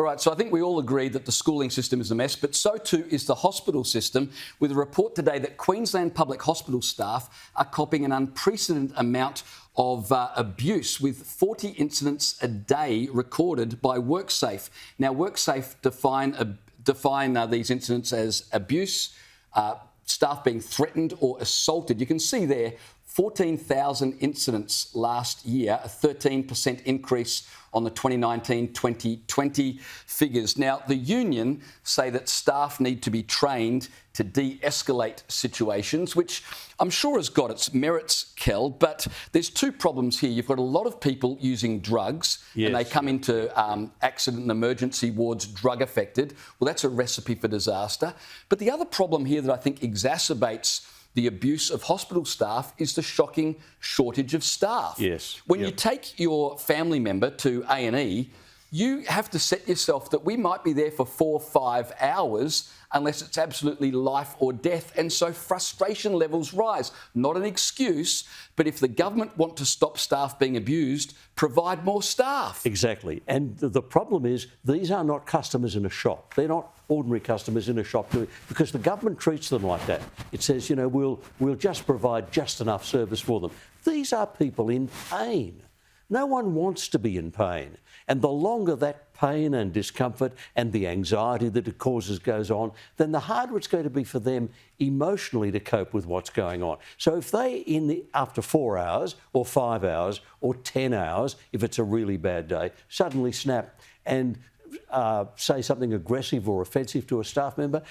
All right, so I think we all agree that the schooling system is a mess, but so too is the hospital system, with a report today that Queensland public hospital staff are copying an unprecedented amount of abuse, with 40 incidents a day recorded by WorkSafe. Now, WorkSafe define these incidents as abuse, staff being threatened or assaulted. You can see there 14,000 incidents last year, a 13% increase on the 2019-2020 figures. Now, the union say that staff need to be trained to de-escalate situations, which I'm sure has got its merits, Kel, but there's two problems here. You've got a lot of people using drugs, and they come into accident and emergency wards drug affected. Well, that's a recipe for disaster. But the other problem here that I think exacerbates the abuse of hospital staff is the shocking shortage of staff. Yes. When you take your family member to A&E, you have to set yourself that we might be there for 4 or 5 hours unless it's absolutely life or death. And so frustration levels rise. Not an excuse, but if the government want to stop staff being abused, provide more staff. Exactly. And the problem is these are not customers in a shop. They're not ordinary customers in a shop because the government treats them like that. It says, you know, we'll just provide just enough service for them. These are people in pain. No one wants to be in pain. And the longer that pain and discomfort and the anxiety that it causes goes on, then the harder it's going to be for them emotionally to cope with what's going on. So if they, after 4 hours or 5 hours or 10 hours, if it's a really bad day, suddenly snap and say something aggressive or offensive to a staff member,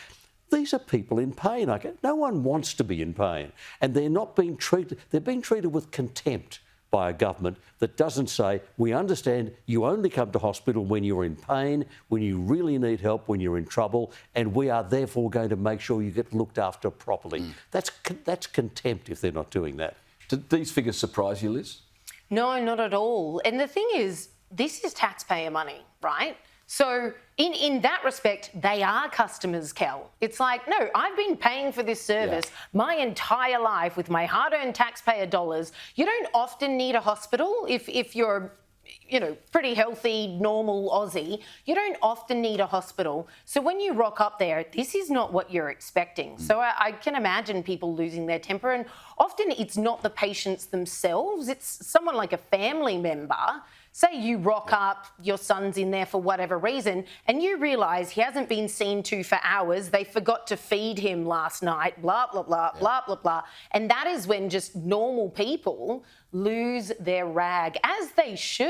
these are people in pain. No one wants to be in pain. And they're not being treated, they're being treated with contempt by a government that doesn't say, we understand you only come to hospital when you're in pain, when you really need help, when you're in trouble, and we are therefore going to make sure you get looked after properly. That's contempt if they're not doing that. Did these figures surprise you, Liz? No, not at all. And the thing is, this is taxpayer money, right? So in that respect, they are customers, Kel. It's like, no, I've been paying for this service my entire life with my hard-earned taxpayer dollars. You don't often need a hospital if you're, you know, pretty healthy, normal Aussie. You don't often need a hospital. So when you rock up there, this is not what you're expecting. So I can imagine people losing their temper. And often it's not the patients themselves. It's someone like a family member. Say you rock up, your son's in there for whatever reason, and you realise he hasn't been seen to for hours, they forgot to feed him last night, blah, blah, blah, blah, blah, blah. And that is when just normal people lose their rag, as they should.